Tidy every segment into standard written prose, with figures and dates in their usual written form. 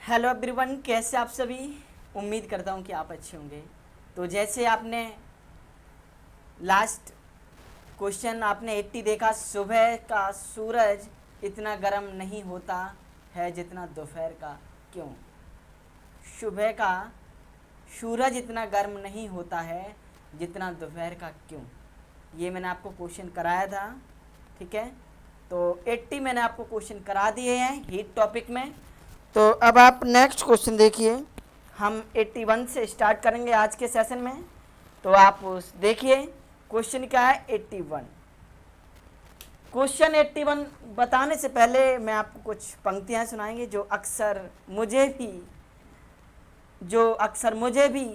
Hello everyone, कैसे आप सभी। उम्मीद करता हूँ कि आप अच्छे होंगे। तो जैसे आपने लास्ट क्वेश्चन आपने 80 देखा, सुबह का सूरज इतना गर्म नहीं होता है जितना दोपहर का, क्यों? सुबह का सूरज इतना गर्म नहीं होता है जितना दोपहर का, क्यों? ये मैंने आपको क्वेश्चन कराया था, ठीक है। तो 80 मैंने आपको क्वेश्चन करा दिए हैं हीट टॉपिक में। तो अब आप नेक्स्ट क्वेश्चन देखिए। हम 81 से स्टार्ट करेंगे आज के सेशन में। तो आप देखिए क्वेश्चन क्या है 81। क्वेश्चन 81 बताने से पहले मैं आपको कुछ पंक्तियां सुनाएंगे जो अक्सर मुझे भी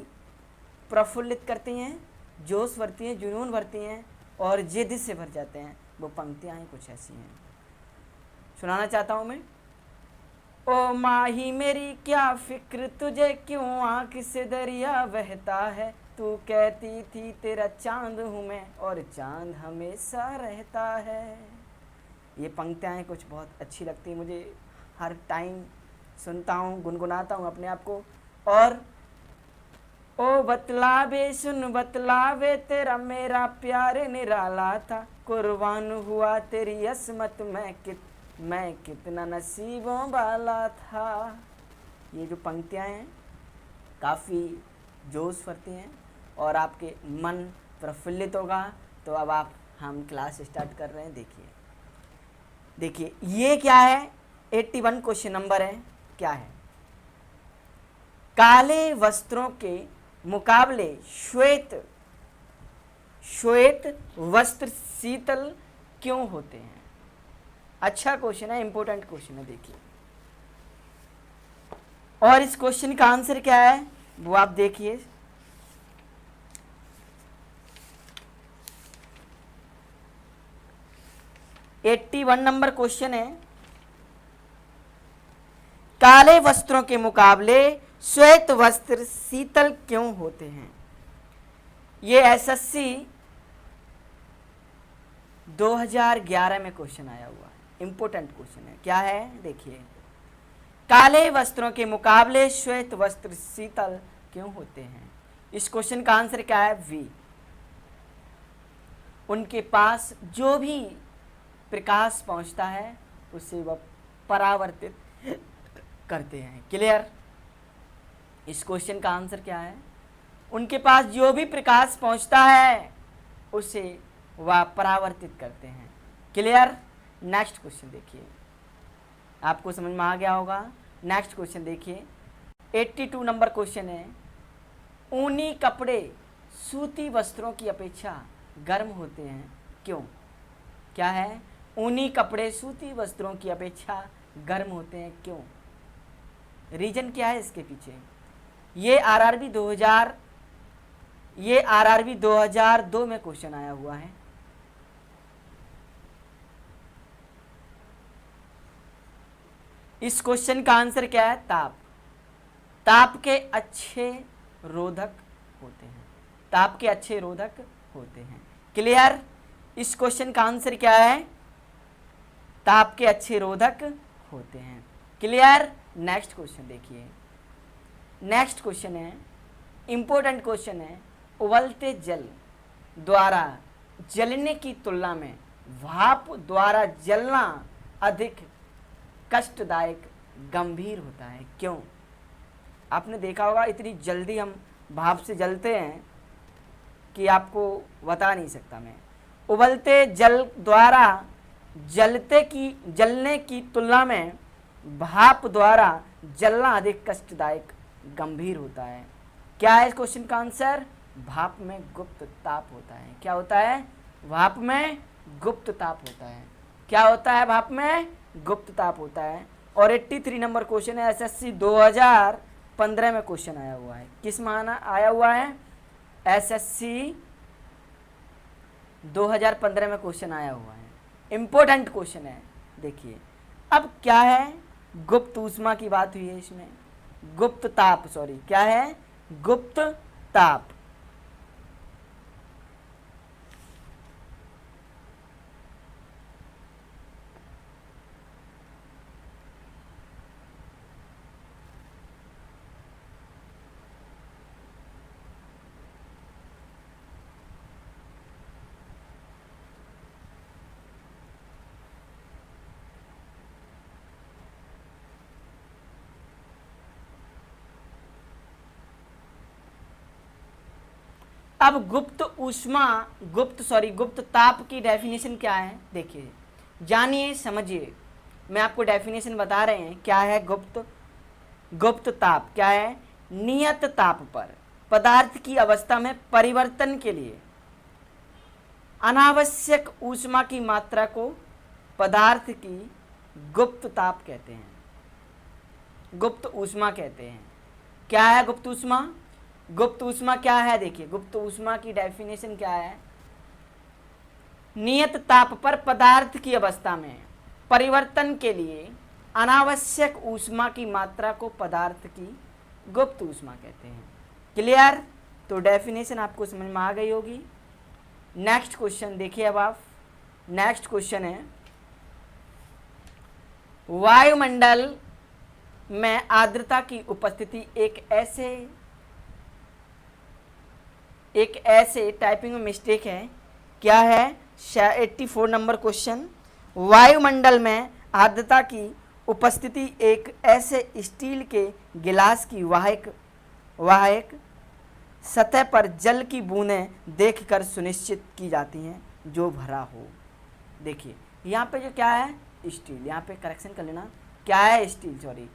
प्रफुल्लित करती हैं, जोश भरती हैं, जुनून भरती हैं और जिद से भर जाते हैं। वो पंक्तियां ही कुछ ऐसी हैं, सुनाना चाहता हूं मैं। ओ माही मेरी क्या फिक्र तुझे, क्यों आँख से दरिया बहता है। तू कहती थी तेरा चांद हूँ मैं और चांद हमेशा रहता है। ये पंक्तियाँ कुछ बहुत अच्छी लगती हैं मुझे, हर टाइम सुनता हूँ, गुनगुनाता हूँ अपने आप को। और ओ बतलावे सुन बतलावे, तेरा मेरा प्यार निराला था। कुर्बान हुआ तेरी असमत मैं कितना नसीबों वाला था। ये जो पंक्तियाँ हैं काफ़ी जोश भरती हैं और आपके मन प्रफुल्लित होगा। तो अब हम क्लास स्टार्ट कर रहे हैं। देखिए ये क्या है, 81 क्वेश्चन नंबर है। क्या है? काले वस्त्रों के मुकाबले श्वेत श्वेत वस्त्र शीतल क्यों होते हैं? अच्छा क्वेश्चन है, इंपॉर्टेंट क्वेश्चन है। देखिए, और इस क्वेश्चन का आंसर क्या है वो आप देखिए। एट्टी वन नंबर क्वेश्चन है, काले वस्त्रों के मुकाबले श्वेत वस्त्र शीतल क्यों होते हैं? ये एसएससी 2011 में क्वेश्चन आया हुआ है, इंपॉर्टेंट क्वेश्चन है। क्या है? देखिए, काले वस्त्रों के मुकाबले श्वेत वस्त्र शीतल क्यों होते हैं? इस क्वेश्चन का आंसर क्या है? वी। उनके पास जो भी प्रकाश पहुंचता है उसे वह परावर्तित करते हैं। क्लियर? इस क्वेश्चन का आंसर क्या है? उनके पास जो भी प्रकाश पहुंचता है उसे वह परावर्तित करते हैं। क्लियर? नेक्स्ट क्वेश्चन देखिए, आपको समझ में आ गया होगा। नेक्स्ट क्वेश्चन देखिए, 82 नंबर क्वेश्चन है, ऊनी कपड़े सूती वस्त्रों की अपेक्षा गर्म होते हैं, क्यों? क्या है? ऊनी कपड़े सूती वस्त्रों की अपेक्षा गर्म होते हैं, क्यों? रीजन क्या है इसके पीछे? ये आरआरबी 2002 में क्वेश्चन आया हुआ है। इस क्वेश्चन का आंसर क्या है? ताप के अच्छे रोधक होते हैं। ताप के अच्छे रोधक होते हैं। क्लियर? इस क्वेश्चन का आंसर क्या है? ताप के अच्छे रोधक होते हैं। क्लियर? नेक्स्ट क्वेश्चन देखिए। नेक्स्ट क्वेश्चन है, इंपॉर्टेंट क्वेश्चन है, उबलते जल द्वारा जलने की तुलना में भाप द्वारा जलना अधिक कष्टदायक गंभीर होता है, क्यों? आपने देखा होगा इतनी जल्दी हम भाप से जलते हैं कि आपको बता नहीं सकता मैं। उबलते जल द्वारा जलने की तुलना में भाप द्वारा जलना अधिक कष्टदायक गंभीर होता है। क्या है इस क्वेश्चन का आंसर? भाप में गुप्त ताप होता है। क्या होता है? भाप में गुप्त ताप होता है। क्या होता है? भाप में गुप्त ताप होता है। और 83 नंबर क्वेश्चन है, एसएससी 2015 में क्वेश्चन आया हुआ है। किस माह आया हुआ है? एसएससी 2015 में क्वेश्चन आया हुआ है, इंपॉर्टेंट क्वेश्चन है। देखिए, अब क्या है? गुप्त ऊष्मा की बात हुई है इसमें, गुप्त ताप, सॉरी, क्या है? गुप्त ताप। अब गुप्त ताप की डेफिनेशन क्या है देखिए, जानिए समझिए। मैं आपको डेफिनेशन बता रहे हैं क्या है गुप्त ताप क्या है। नियत ताप पर पदार्थ की अवस्था में परिवर्तन के लिए अनावश्यक ऊष्मा की मात्रा को पदार्थ की गुप्त ताप कहते हैं, गुप्त ऊष्मा कहते हैं। क्या है गुप्त ऊष्मा? गुप्त ऊष्मा क्या है देखिए, गुप्त ऊष्मा की डेफिनेशन क्या है। नियत ताप पर पदार्थ की अवस्था में परिवर्तन के लिए अनावश्यक ऊष्मा की मात्रा को पदार्थ की गुप्त ऊष्मा कहते हैं। क्लियर? तो डेफिनेशन आपको समझ में आ गई होगी। नेक्स्ट क्वेश्चन देखिए। अब आप नेक्स्ट क्वेश्चन है, वायुमंडल में आर्द्रता की उपस्थिति एक ऐसे टाइपिंग में मिस्टेक है। क्या है? 84 नंबर क्वेश्चन। वायुमंडल में आर्द्रता की उपस्थिति एक ऐसे स्टील के गिलास की वाहक सतह पर जल की बूंदें देखकर सुनिश्चित की जाती हैं जो भरा हो। देखिए यहाँ पे जो क्या है स्टील, यहाँ पे करेक्शन कर लेना, क्या है स्टील, सॉरी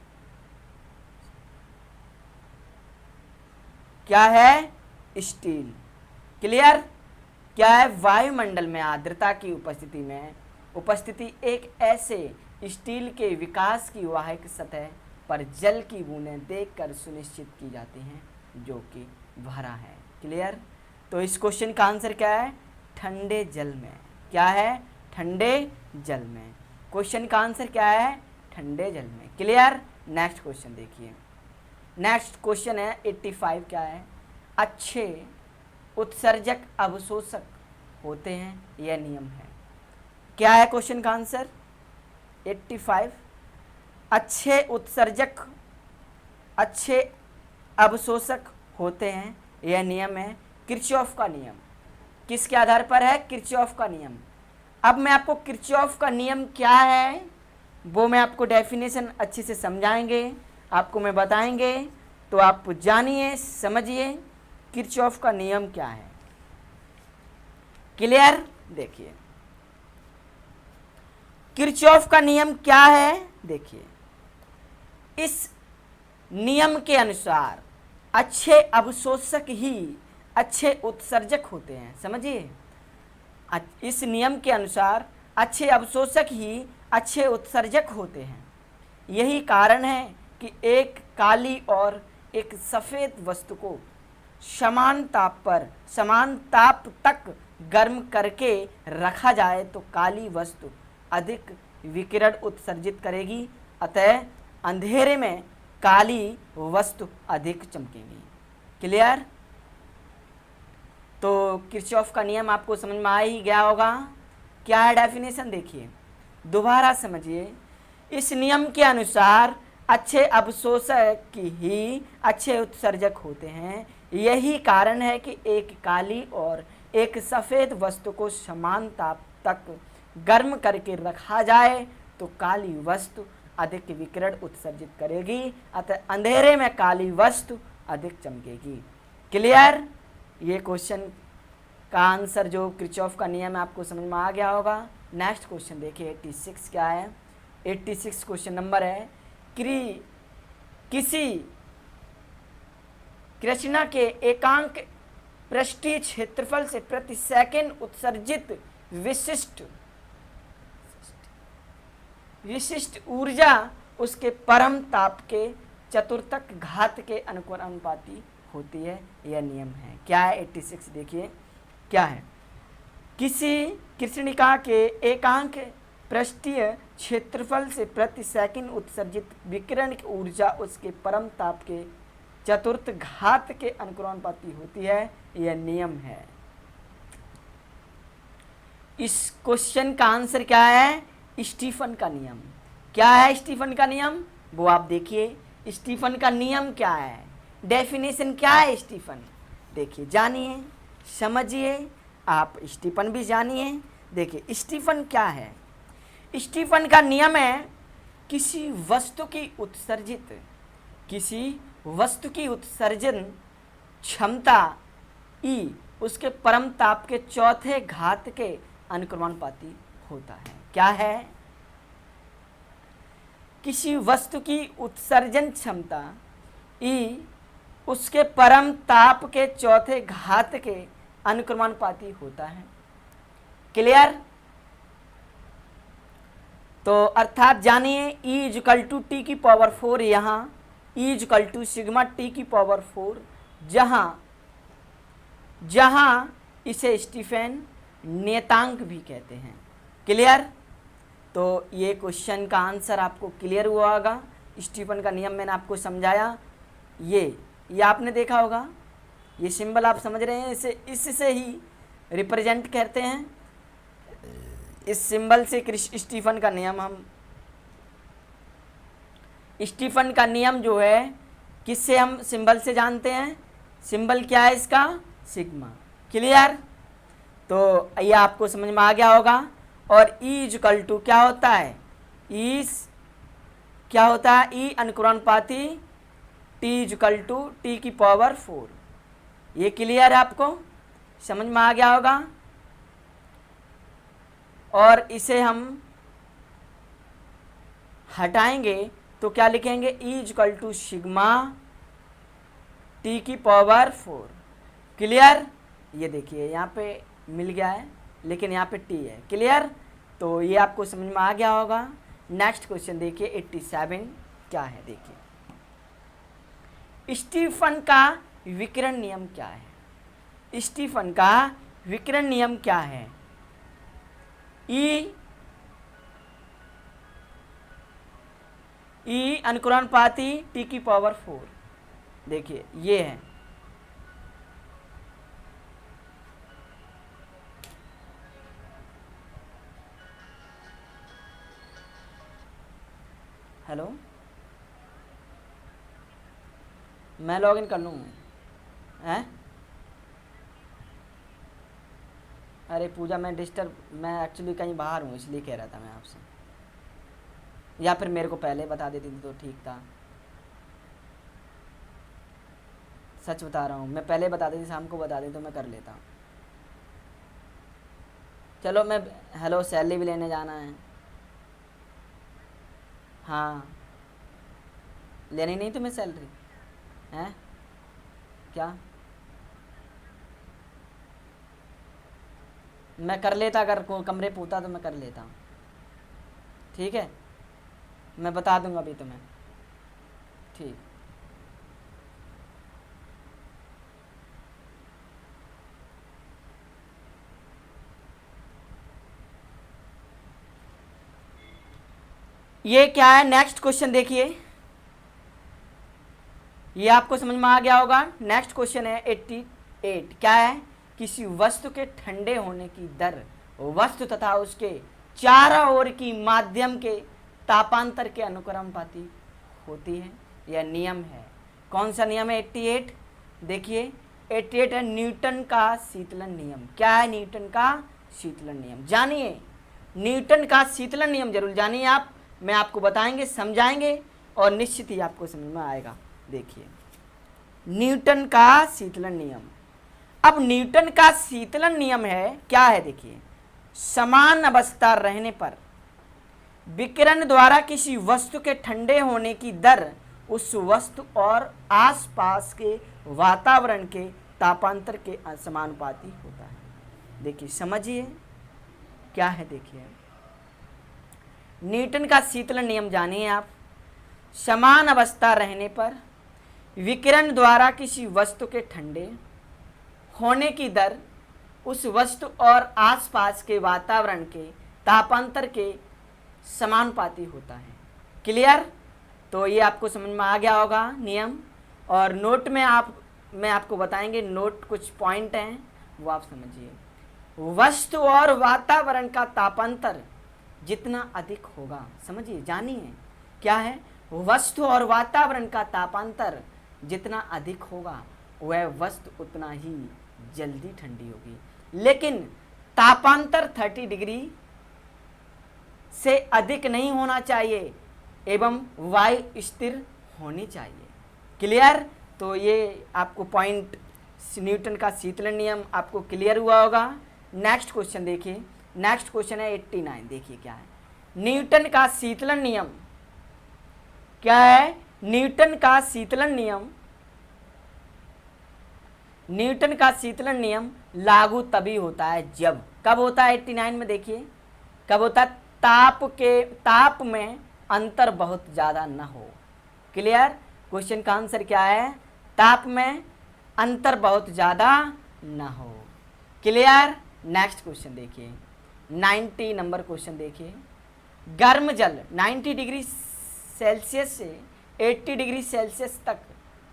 क्या है स्टील। क्लियर? क्या है? वायुमंडल में आर्द्रता की उपस्थिति एक ऐसे स्टील के विकास की वाहक सतह पर जल की बूंदें देखकर सुनिश्चित की जाती हैं जो कि भरा है। क्लियर? तो इस क्वेश्चन का आंसर क्या है? ठंडे जल में। क्या है? ठंडे जल में। क्वेश्चन का आंसर क्या है? ठंडे जल में। क्लियर? नेक्स्ट क्वेश्चन देखिए। नेक्स्ट क्वेश्चन है 85। क्या है? अच्छे उत्सर्जक अवशोषक होते हैं, यह नियम है। क्या है क्वेश्चन का आंसर? 85। अच्छे अवशोषक होते हैं, यह नियम है किरचॉफ का नियम। किसके आधार पर है? किरचॉफ का नियम। अब मैं आपको किरचॉफ का नियम क्या है वो मैं आपको डेफिनेशन अच्छे से समझाएंगे, आपको मैं बताएंगे, तो आप जानिए समझिए किरचॉफ का नियम क्या है। क्लियर? देखिए किरचॉफ का नियम क्या है। देखिए इस नियम के अनुसार अच्छे अवशोषक ही अच्छे उत्सर्जक होते हैं। समझिए, इस नियम के अनुसार अच्छे अवशोषक ही अच्छे उत्सर्जक होते हैं। यही कारण है कि एक काली और एक सफ़ेद वस्तु को समान ताप तक गर्म करके रखा जाए तो काली वस्तु अधिक विकिरण उत्सर्जित करेगी, अतः अंधेरे में काली वस्तु अधिक चमकेगी। क्लियर? तो किरचॉफ का नियम आपको समझ में आ ही गया होगा। क्या है डेफिनेशन देखिए, दोबारा समझिए। इस नियम के अनुसार अच्छे अवशोषक ही अच्छे उत्सर्जक होते हैं। यही कारण है कि एक काली और एक सफ़ेद वस्तु को समान ताप तक गर्म करके रखा जाए तो काली वस्तु अधिक विकिरण उत्सर्जित करेगी, अतः अंधेरे में काली वस्तु अधिक चमकेगी। क्लियर? ये क्वेश्चन का आंसर जो किरचॉफ का नियम है आपको समझ में आ गया होगा। नेक्स्ट क्वेश्चन देखिए 86। क्या है? 86 क्वेश्चन नंबर है, किसी कृष्णा के एकांक पृष्ठीय क्षेत्रफल से प्रति सेकंड उत्सर्जित विशिष्ट ऊर्जा उसके परम ताप के चतुर्थक घात के अनुपाती होती है, यह नियम है। क्या है? 86 देखिए क्या है। किसी कृष्णिका के एकांक पृष्ठीय क्षेत्रफल से प्रति सेकंड उत्सर्जित विकिरण की ऊर्जा उसके परम ताप के चतुर्थ घात के अनुपाती होती है, यह नियम है। इस क्वेश्चन का आंसर क्या है? स्टीफन का नियम। क्या है स्टीफन का नियम? वो आप देखिए स्टीफन का नियम क्या है, डेफिनेशन क्या है स्टीफन। देखिए जानिए समझिए, आप स्टीफन भी जानिए। देखिए स्टीफन क्या है। स्टीफन का नियम है किसी वस्तु की उत्सर्जन क्षमता E उसके परम ताप के चौथे घात के अनुक्रमानुपाती होता है। क्या है? किसी वस्तु की उत्सर्जन क्षमता E उसके परम ताप के चौथे घात के अनुक्रमानुपाती होता है। क्लियर? तो अर्थात जानिए E इक्वल टू टी की पावर 4, यहाँ E equal to sigma T की पावर 4, जहां इसे स्टीफन नियतांक भी कहते हैं। क्लियर? तो ये क्वेश्चन का आंसर आपको क्लियर हुआ होगा। स्टीफन का नियम मैंने आपको समझाया, ये आपने देखा होगा, ये सिंबल आप समझ रहे हैं, इससे ही रिप्रेजेंट करते हैं। इस सिंबल से स्टीफन का नियम, हम स्टीफन का नियम जो है किससे हम सिंबल से जानते हैं? सिंबल क्या है इसका? सिग्मा। क्लियर? तो ये आपको समझ में आ गया होगा। और E इक्वल टू क्या होता है? क्या होता है? E अनुक्रमानुपाती T इक्वल टू टी की पावर 4। ये क्लियर है, आपको समझ में आ गया होगा। और इसे हम हटाएंगे तो क्या लिखेंगे? E equal to sigma T की पावर 4। क्लियर? ये देखिए यहाँ पे मिल गया है, लेकिन यहाँ पे टी है। क्लियर? तो ये आपको समझ में आ गया होगा। नेक्स्ट क्वेश्चन देखिए 87 क्या है, देखिए स्टीफन का विकिरण नियम क्या है? स्टीफन का विकिरण नियम क्या है? ई अनुक्रमानुपाती टी की पावर 4। देखिए ये है, हेलो, मैं लॉगिन कर लूँ हैं? अरे पूजा, मैं एक्चुअली कहीं बाहर हूँ, इसलिए कह रहा था मैं आपसे, या फिर मेरे को पहले बता देती थी तो ठीक था। सच बता रहा हूँ, मैं पहले बता देती, शाम को बता देती तो मैं कर लेता। चलो मैं, हेलो, सैलरी भी लेने जाना है। हाँ, लेनी नहीं तुम्हें सैलरी हैं? क्या? मैं कर लेता, अगर कमरे पूता तो मैं कर लेता हूँ। ठीक है, मैं बता दूंगा अभी तुम्हें। ठीक, ये क्या है? नेक्स्ट क्वेश्चन देखिए, ये आपको समझ में आ गया होगा। नेक्स्ट क्वेश्चन है 88। क्या है? किसी वस्तु के ठंडे होने की दर वस्तु तथा उसके चारों ओर की माध्यम के तापांतर के अनुक्रमानुपाती होती है। यह नियम है। कौन सा नियम है? 88। देखिए 88 है न्यूटन का शीतलन नियम। क्या है? न्यूटन का शीतलन नियम। जानिए, न्यूटन का शीतलन नियम जरूर जानिए आप, मैं आपको बताएंगे, समझाएंगे और निश्चित ही आपको समझ में आएगा। देखिए न्यूटन का शीतलन नियम। अब न्यूटन का शीतलन नियम है, क्या है? देखिए, समान अवस्था रहने पर विकिरण द्वारा किसी वस्तु के ठंडे होने की दर उस वस्तु और आसपास के वातावरण के तापांतर के समानुपाती होता है। देखिए समझिए क्या है। देखिए न्यूटन का शीतलन नियम जानिए आप। समान अवस्था रहने पर विकिरण द्वारा किसी वस्तु के ठंडे होने की दर उस वस्तु और आसपास के वातावरण के तापांतर के समानुपाती होता है। क्लियर? तो ये आपको समझ में आ गया होगा नियम। और नोट में मैं आपको बताएंगे, नोट कुछ पॉइंट हैं वो आप समझिए। वस्तु और वातावरण का तापांतर जितना अधिक होगा, समझिए, जानिए क्या है? वस्तु और वातावरण का तापांतर जितना अधिक होगा वह वस्तु उतना ही जल्दी ठंडी होगी। लेकिन तापांतर 30 डिग्री से अधिक नहीं होना चाहिए एवं वायु स्थिर होनी चाहिए। क्लियर? तो ये आपको पॉइंट न्यूटन का शीतलन नियम आपको क्लियर हुआ होगा। नेक्स्ट क्वेश्चन देखिए, नेक्स्ट क्वेश्चन है 89। देखिए क्या है, न्यूटन का शीतलन नियम क्या है? न्यूटन का शीतलन नियम, न्यूटन का शीतलन नियम लागू तभी होता है जब, कब होता है 89 में देखिए, कब होता है? ताप में अंतर बहुत ज़्यादा न हो। क्लियर? क्वेश्चन का आंसर क्या है? ताप में अंतर बहुत ज़्यादा न हो। क्लियर? नेक्स्ट क्वेश्चन देखिए, 90 नंबर क्वेश्चन देखिए, गर्म जल 90 डिग्री सेल्सियस से 80 डिग्री सेल्सियस तक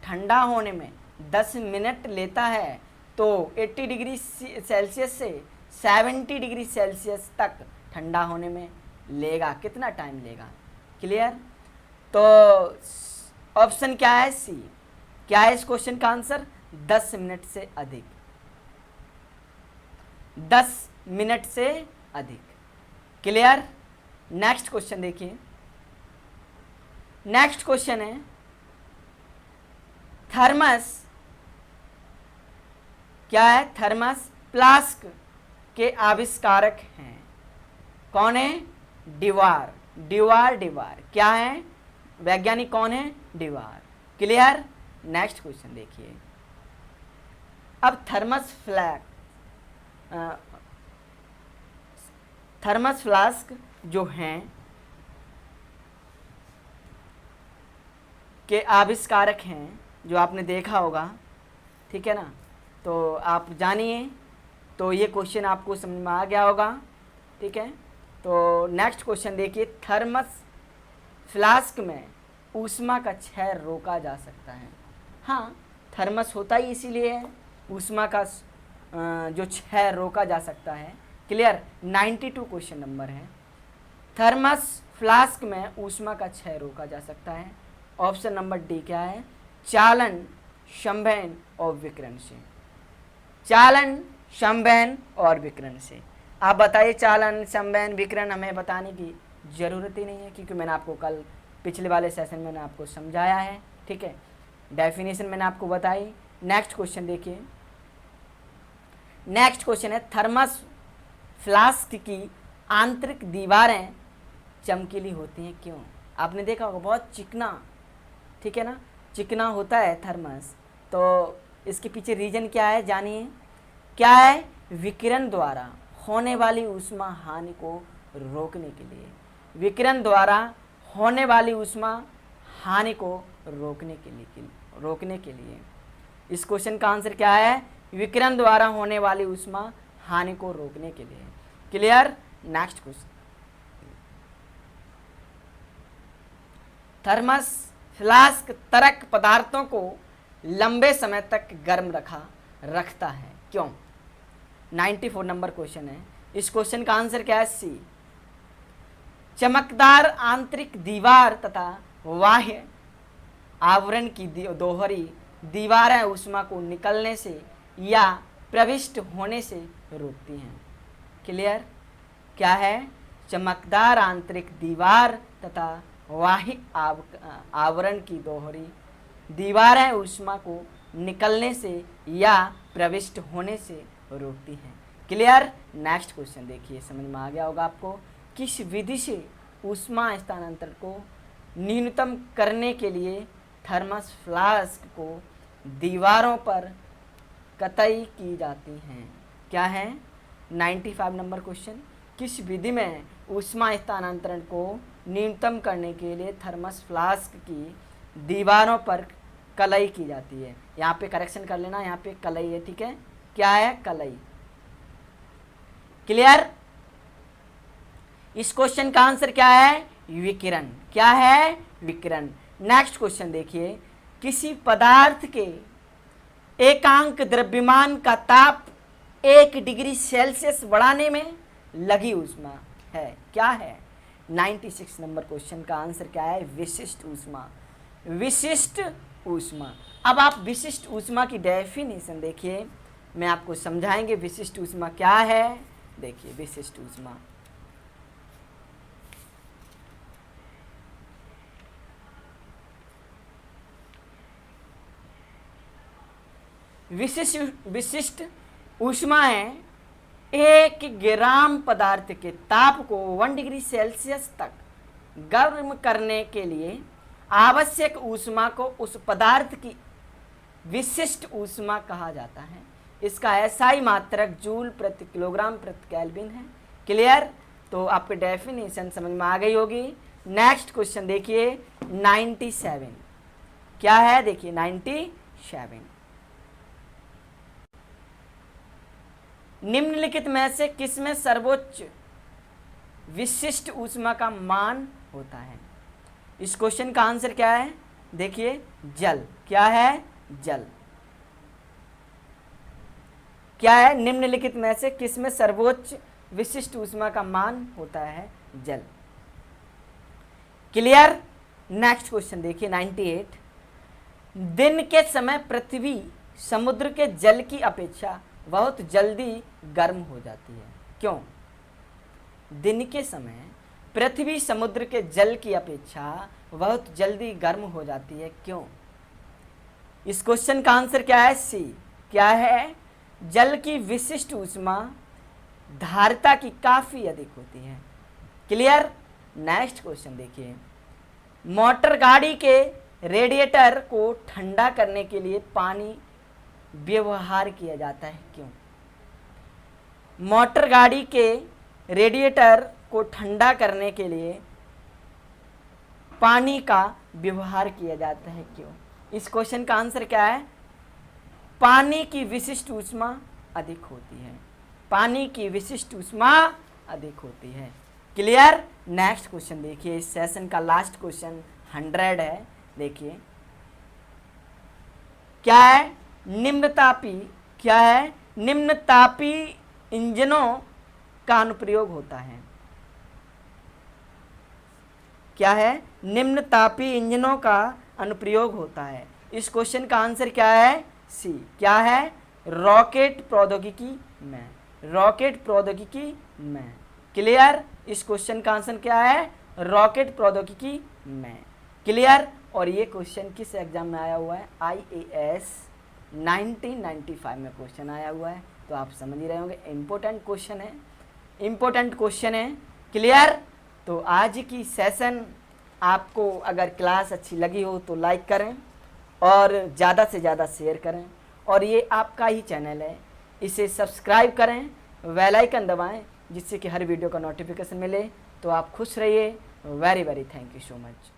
ठंडा होने में 10 मिनट लेता है, तो 80 डिग्री सेल्सियस से 70 डिग्री सेल्सियस तक ठंडा होने में लेगा कितना टाइम लेगा? क्लियर? तो ऑप्शन क्या है? सी। क्या है इस क्वेश्चन का आंसर? 10 मिनट से अधिक, 10 मिनट से अधिक। क्लियर? नेक्स्ट क्वेश्चन देखिए, नेक्स्ट क्वेश्चन है थर्मस, क्या है? थर्मस फ्लास्क के आविष्कारक हैं, कौन है? डिवार। डिवार क्या है? वैज्ञानिक कौन है? डिवार। क्लियर? नेक्स्ट क्वेश्चन देखिए, अब थर्मस फ्लास्क जो हैं के आविष्कारक हैं, जो आपने देखा होगा, ठीक है ना, तो आप जानिए, तो ये क्वेश्चन आपको समझ में आ गया होगा, ठीक है। तो नेक्स्ट क्वेश्चन देखिए, थर्मस फ्लास्क में ऊष्मा का क्षय रोका जा सकता है। हाँ, थर्मस होता ही इसीलिए है, ऊष्मा का जो क्षय रोका जा सकता है। क्लियर? 92 क्वेश्चन नंबर है, थर्मस फ्लास्क में ऊष्मा का क्षय रोका जा सकता है। ऑप्शन नंबर डी क्या है? चालन, संवहन और विकिरण से। चालन, संवहन और विकिरण से। आप बताइए, चालन, संवहन, विकिरण हमें बताने की ज़रूरत ही नहीं है, क्योंकि मैंने आपको कल पिछले वाले सेशन में आपको समझाया है, ठीक है, डेफिनेशन मैंने आपको बताई। नेक्स्ट क्वेश्चन देखिए, नेक्स्ट क्वेश्चन है थर्मस फ्लास्क की आंतरिक दीवारें चमकीली होती हैं क्यों? आपने देखा होगा बहुत चिकना, ठीक है ना, चिकना होता है थर्मस, तो इसके पीछे रीजन क्या है जानिए। क्या है? विकिरण द्वारा होने वाली ऊष्मा हानि को रोकने के लिए, विकिरण द्वारा होने वाली ऊष्मा हानि को रोकने के लिए। इस क्वेश्चन का आंसर क्या है? विकिरण द्वारा होने वाली ऊष्मा हानि को रोकने के लिए। Clear? Next question, thermos flask तरक पदार्थों को लंबे समय तक गर्म रखता है क्यों? 94 नंबर क्वेश्चन है। इस क्वेश्चन का आंसर क्या है? सी। चमकदार आंतरिक दीवार तथा बाह्य आवरण की दोहरी दीवारें ऊष्मा को निकलने से या प्रविष्ट होने से रोकती हैं। क्लियर? क्या है? चमकदार आंतरिक दीवार तथा बाह्य आवरण की दोहरी दीवारें ऊष्मा को निकलने से या प्रविष्ट होने से रोकती हैं। क्लियर? नेक्स्ट क्वेश्चन देखिए, समझ में आ गया होगा आपको। किस विधि से ऊष्मा स्थानांतरण को न्यूनतम करने के लिए थर्मस फ्लास्क को दीवारों पर कतई की जाती हैं? क्या है? 95 नंबर क्वेश्चन, किस विधि में ऊष्मा स्थानांतरण को न्यूनतम करने के लिए थर्मस फ्लास्क की दीवारों पर कलई की जाती है? यहाँ पे करेक्शन कर लेना, यहाँ पे कलई है, ठीक है। क्या है? कलई। क्लियर? इस क्वेश्चन का आंसर क्या है? विकिरण। क्या है? विकिरण। नेक्स्ट क्वेश्चन देखिए, किसी पदार्थ के एकांक द्रव्यमान का ताप 1 डिग्री सेल्सियस बढ़ाने में लगी ऊष्मा है, क्या है? 96 नंबर क्वेश्चन का आंसर क्या है? विशिष्ट ऊष्मा। विशिष्ट ऊष्मा। अब आप विशिष्ट ऊष्मा की डेफिनेशन देखिए, मैं आपको समझाएंगे विशिष्ट ऊष्मा क्या है। देखिए विशिष्ट ऊष्मा, विशिष्ट ऊष्मा है 1 ग्राम पदार्थ के ताप को 1 डिग्री सेल्सियस तक गर्म करने के लिए आवश्यक ऊष्मा को उस पदार्थ की विशिष्ट ऊष्मा कहा जाता है। इसका एसआई मात्रक जूल प्रति किलोग्राम प्रति केल्विन है। क्लियर? तो आपकी डेफिनेशन समझ में आ गई होगी। नेक्स्ट क्वेश्चन देखिए 97। क्या है देखिए 97। निम्नलिखित में से किसमें सर्वोच्च विशिष्ट ऊष्मा का मान होता है? इस क्वेश्चन का आंसर क्या है? देखिए जल। क्या है? जल। क्या है? निम्नलिखित में से किसमें सर्वोच्च विशिष्ट ऊष्मा का मान होता है? जल। क्लियर? नेक्स्ट क्वेश्चन देखिए 98। दिन के समय पृथ्वी समुद्र के जल की अपेक्षा बहुत जल्दी गर्म हो जाती है। क्यों? दिन के समय पृथ्वी समुद्र के जल की अपेक्षा बहुत जल्दी गर्म हो जाती है। क्यों? इस क्वेश्चन का आंसर क्या है? सी। क्या है? जल की विशिष्ट ऊष्मा धारिता की काफी अधिक होती है। क्लियर? नेक्स्ट क्वेश्चन देखिए, मोटर गाड़ी के रेडिएटर को ठंडा करने के लिए पानी व्यवहार किया जाता है। क्यों? मोटर गाड़ी के रेडिएटर को ठंडा करने के लिए पानी का व्यवहार किया जाता है। क्यों? इस क्वेश्चन का आंसर क्या है? पानी की विशिष्ट ऊष्मा अधिक होती है। पानी की विशिष्ट ऊष्मा अधिक होती है। क्लियर? नेक्स्ट क्वेश्चन देखिए, इस सेशन का लास्ट क्वेश्चन 100 है। देखिए क्या है? निम्नतापी। क्या है? निम्नतापी इंजनों का अनुप्रयोग होता है। क्या है? निम्नतापी इंजनों का अनुप्रयोग होता है। इस क्वेश्चन का आंसर क्या है? सी। क्या है? रॉकेट प्रौद्योगिकी में। रॉकेट प्रौद्योगिकी में। क्लियर? इस क्वेश्चन का आंसर क्या है? रॉकेट प्रौद्योगिकी में। क्लियर? और ये क्वेश्चन किस एग्जाम में आया हुआ है? IAS 1995 में क्वेश्चन आया हुआ है। तो आप समझ ही रहे होंगे, इम्पोर्टेंट क्वेश्चन है। इम्पोर्टेंट क्वेश्चन है। क्लियर? तो आज की सेशन आपको अगर क्लास अच्छी लगी हो तो लाइक करें और ज़्यादा से ज़्यादा शेयर करें। और ये आपका ही चैनल है, इसे सब्सक्राइब करें, बेल आइकन दबाएं, जिससे कि हर वीडियो का नोटिफिकेशन मिले। तो आप खुश रहिए। Very very thank you so much.